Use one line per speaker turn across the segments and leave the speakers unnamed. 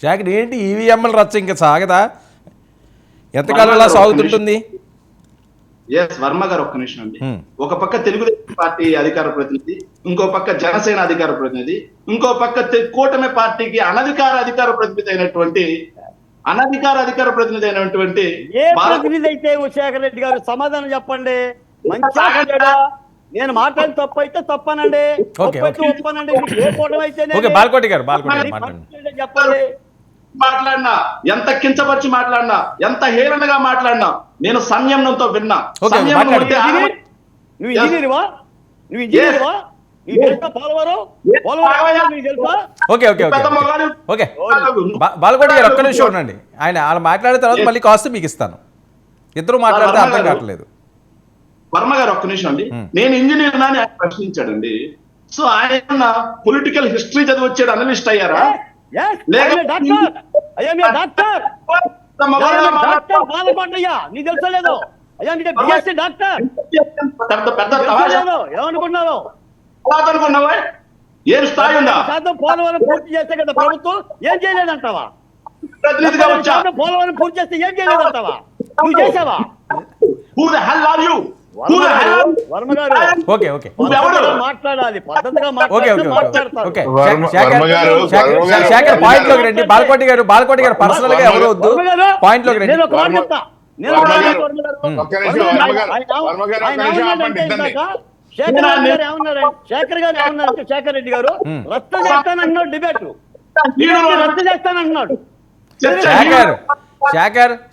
శాఖర్ ఏంటి ఈవీఎంల రచ్చ ఇంకా సాగదా? ఎంతకాలం ఇలా సాగుతుంటుంది?
వర్మ గారు ఒక్క నిమిషం అండి. ఒక పక్క తెలుగుదేశం పార్టీ అధికార ప్రతినిధి, ఇంకో పక్క జనసేన అధికార ప్రతినిధి, ఇంకో పక్క కూటమి పార్టీకి అనధికార అధికార ప్రతినిధి అయినటువంటి
ఏ ప్రతినిధి అయితే శేఖర్ రెడ్డి గారు సమాధానం చెప్పండి. నేను మాట్లాడి తప్పు అయితే తప్పనండి, ఒప్పనండి. ఏ కూటమి అయితే చెప్పండి.
మాట్లాడినా, ఎంత కించపరిచి మాట్లాడినా, ఎంత హేళనగా మాట్లాడినా నేను సంయమనంతో విన్నా.
నువ్వు ఇంజనీర్వా? నువ్వు ఇంజనీర్వా?
బాలకోటి గారు ఒక్క నిమిషం ఉండండి. ఆయన వాళ్ళు మాట్లాడిన తర్వాత మళ్ళీ కాస్ట్ మీకు ఇస్తాను. ఇద్దరు మాట్లాడితే అర్థం కావట్లేదు.
వర్మ గారు ఒక్క నిమిషం అండి. నేను ఇంజనీర్ అని ఆయన ప్రశ్నించాడండి. సో ఆయన పొలిటికల్ హిస్టరీ చదివి వచ్చాడు, అనలిస్ట్ అయ్యారా?
ఏమనుకున్నావు?
ఏం స్థాయి ఉందా?
పోలవరం పూర్తి చేస్తే కదా ప్రభుత్వం, ఏం చేయలేదంటావా? పోలవరం పూర్తి చేస్తే ఏం చేయలేదంటావా? నువ్వు చేసావా? వర్మ గారు మాట్లాడాలి, పద్ధతిగా
శేఖర్ పాయింట్ లోకి రండి. బాలకోటి గారు పర్సనల్ గా ఎవరు వద్దు, పాయింట్ లోకి రండి.
శేఖర్ గారు ఏమన్నారంటే, శేఖర్ రెడ్డి గారు రద్దు చేస్తానన్నాడు, డిబేట్ రద్దు చేస్తానంటున్నాడు.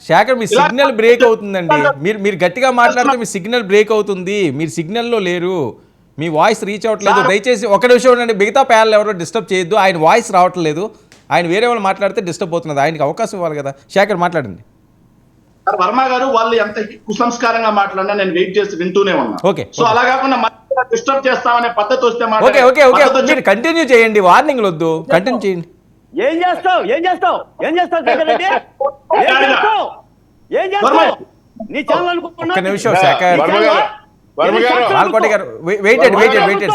శేఖర్ మీ సిగ్నల్ బ్రేక్ అవుతుందండి. మీరు గట్టిగా మాట్లాడితే మీ సిగ్నల్ బ్రేక్ అవుతుంది. మీరు సిగ్నల్లో లేరు, మీ వాయిస్ రీచ్ అవ్వట్లేదు. దయచేసి ఒక నిమిషం ఉండండి. మిగతా ప్యానల్ ఎవరో డిస్టర్బ్ చేయొద్దు. ఆయన వాయిస్ రావట్లేదు. ఆయన వేరే వాళ్ళు మాట్లాడితే డిస్టర్బ్ అవుతున్నది. ఆయనకి అవకాశం ఇవ్వాలి కదా. శేఖర్ మాట్లాడండి.
వర్మ గారు వాళ్ళు ఎంత కుసంస్కారంగా మాట్లాడినా నేను వెయిట్ చేసి వింటూనే ఉన్నా. సో అలా కాకుండా డిస్టర్బ్ చేస్తామనే పద్ధతి వస్తే
మీరు కంటిన్యూ చేయండి, వార్నింగ్లు వద్దు, కంటిన్యూ చేయండి.
ఏం చేస్తావు శేఖర్ రెడ్డి? ఏం చేస్తావు? నీ ఛానల్ అనుకుంటున్నా.
ఒక్క నిమిషం శేఖర్. బాలకోటి గారు వెయిటెడ్.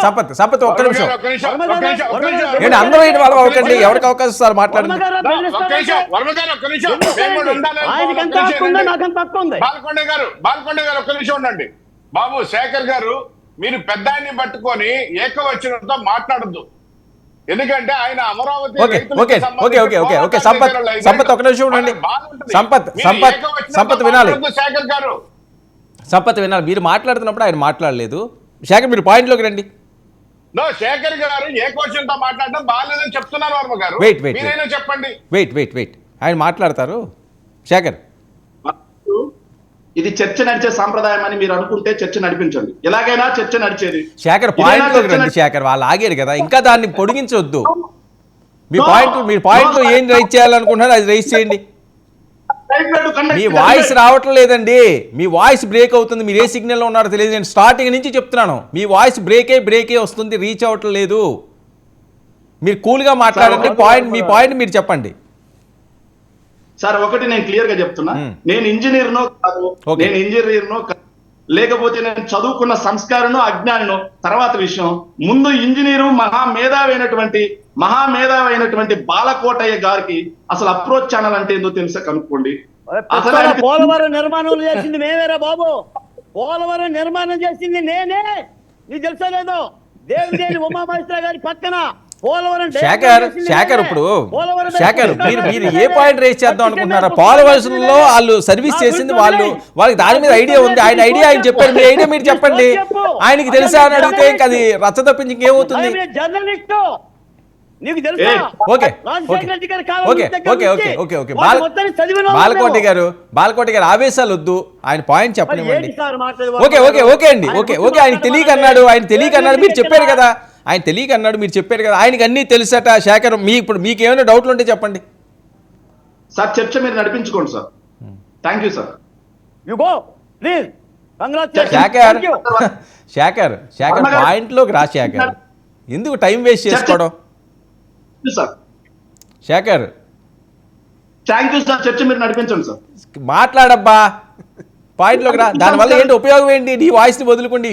సంపత్ ఒక్క నిమిషం. నేను అందరూ వాళ్ళు అవ్వకండి, ఎవరికి అవకాశం ఇస్తారు మాట్లాడండి.
బాలకొండ గారు ఒక్క నిమిషం ఉండండి. బాబు శేఖర్ గారు, మీరు పెద్దాన్ని పట్టుకొని ఏకవచనంతో మాట్లాడద్దు. ఎందుకంటే ఆయన అమరావతి
సంపత్ ఒక నిమిషం ఉండండి. సంపత్ వినాలి. మీరు మాట్లాడుతున్నప్పుడు ఆయన మాట్లాడలేదు. శేఖర్ మీరు పాయింట్లోకి రండి.
శేఖర్ గారు ఏ క్వశ్చన్తో మాట్లాడడం బాగాలేదని చెప్తున్నారు వర్మ గారు. చెప్పండి.
వెయిట్ ఆయన మాట్లాడతారు. శేఖర్,
ఇది చర్చ నడిచే సాంప్రదాయం అని మీరు అనుకుంటే చర్చ నడిపించండి. ఎలాగైనా చర్చ నడిచేది.
శేఖర్ పాయింట్లోకి రండి. శేఖర్ వాళ్ళు ఆగారు కదా, ఇంకా దాన్ని పొడిగించొద్దు. మీరు పాయింట్లో ఏం రైజ్ చేయాలనుకుంటున్నారు అది రైజ్ చేయండి. మీ వాయిస్ రావటం లేదండి, మీ వాయిస్ బ్రేక్ అవుతుంది. మీరు ఏ సిగ్నల్లో ఉన్నారో తెలియదు. నేను స్టార్టింగ్ నుంచి చెప్తున్నాను, మీ వాయిస్ బ్రేకే వస్తుంది, రీచ్ అవ్వటం లేదు. మీరు కూల్గా మాట్లాడండి. మీ పాయింట్ మీరు చెప్పండి.
సార్ ఒకటి నేను క్లియర్ గా చెప్తున్నా, నేను ఇంజనీర్నో కాదు, లేకపోతే నేను చదువుకున్న సంస్కారనో అజ్ఞానినో తర్వాత విషయం. ముందు ఇంజనీరు మహామేధావైనటువంటి బాలకోటయ్య గారికి అసలు అప్రోచ్ ఛానల్ అంటే ఏందో తెలుసా కనుక్కోండి.
పోలవరం నిర్మాణం చేసింది మేమేరా బాబు, పోలవరం నిర్మాణం చేసింది నేనే. నీకు తెలుసా లేదో? దేవిదేని ఉమామహేశ్వర గారి పక్కన
శేఖర్ ఇప్పుడు మీరు ఏ పాయింట్ రేస్ చేద్దాం అనుకుంటున్నారా? పోలవరంలో వాళ్ళు సర్వీస్ చేసింది వాళ్ళకి దాని మీద ఐడియా ఉంది. ఆయన ఐడియా ఆయన చెప్పారు, మీ ఐడియా మీరు చెప్పండి. ఆయనకి తెలుసా అని అడిగితే ఇంకా అది రచ్చ తప్పించి ఇంకేమవుతుంది? బాలకోటి గారు ఆవేశాలు వద్దు, ఆయన పాయింట్ చెప్పనివ్వండి. ఓకే ఆయన తెలియక అన్నాడు, మీరు చెప్పారు కదా. ఆయన తెలియక అన్నాడు, మీరు చెప్పారు కదా. ఆయనకి అన్నీ తెలుసట. శేఖర్ ఇప్పుడు మీకు ఏమైనా డౌట్లు ఉంటే చెప్పండి
సార్. చర్చ మీరు నడిపించుకోండి sir. Thank you sir.
Shekhar పాయింట్లోకి రా. శేఖర్ ఎందుకు టైం వేస్ట్ చేసుకోవడం? Shekhar
thank you sir. చర్చ మీరు నడిపించండి సార్.
మాట్లాడబ్బా, పాయింట్లోకి రా. దానివల్ల ఏంటి ఉపయోగం ఏంటి? నీ వాయిస్ని వదులుకోండి.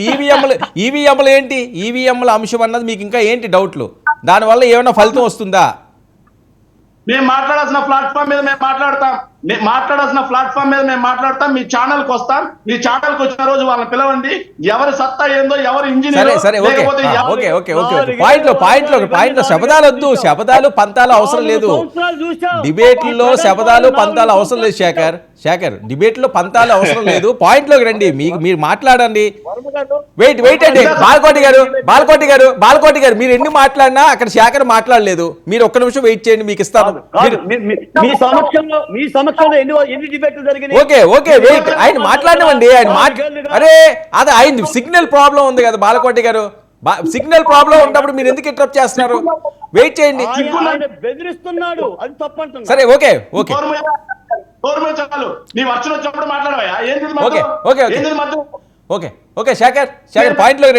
ఈవీఎంలు ఏంటి? ఈవీఎంల అంశం అన్నది మీకు ఇంకా ఏంటి డౌట్లు? దానివల్ల ఏమైనా ఫలితం వస్తుందా?
మేము మాట్లాడాల్సిన ప్లాట్ఫామ్ మీద మేము మాట్లాడతాం. మేము మాట్లాడతాం. మీ ఛానల్కి వస్తాం. మీ ఛానల్కి వచ్చిన రోజు వాళ్ళని పిలవండి. ఎవరి సత్తా ఏందో, ఎవరు
సరే
ఇంజనీర్,
సరే ఓకే
లేకపోతే
ఓకే ఓకే ఓకే పాయింట్లో శపథాలు వద్దు, శపథాలు పంతాలు అవసరం లేదు. డిబేట్లలో శపథాలు పంతాలు అవసరం లేదు. శేఖర్ డిబేట్లో పంతాలు అవసరం లేదు. పాయింట్లోకి రండి. మీరు మాట్లాడండి. వెయిట్ అండి. బాలకోటి గారు మీరు ఎన్ని మాట్లాడినా అక్కడ శేఖర్ మాట్లాడలేదు. మీరు ఒక్క నిమిషం వెయిట్ చేయండి, మీకు ఇస్తాను.
మీ సమక్షంలో ఎన్ని డిబేట్లు జరిగినాయి?
Okay wait. ఆయన మాట్లాడమండి. అరే అది ఆయన సిగ్నల్ ప్రాబ్లం ఉంది కదా బాలకోటి గారు. సిగ్నల్ ప్రాబ్లం ఉన్నప్పుడు మీరు ఎందుకు ఇంటరప్ట్ చేస్తున్నారు? వెయిట్ చేయండి.
ఆయన బెదిరిస్తున్నాడు, అది తప్పంటున్నా.
సరే ఓకే
చాలు. నీ వర్షం వచ్చినప్పుడు మాట్లాడవా? ఏంటి
ఓకే శేఖర్ పాయింట్లో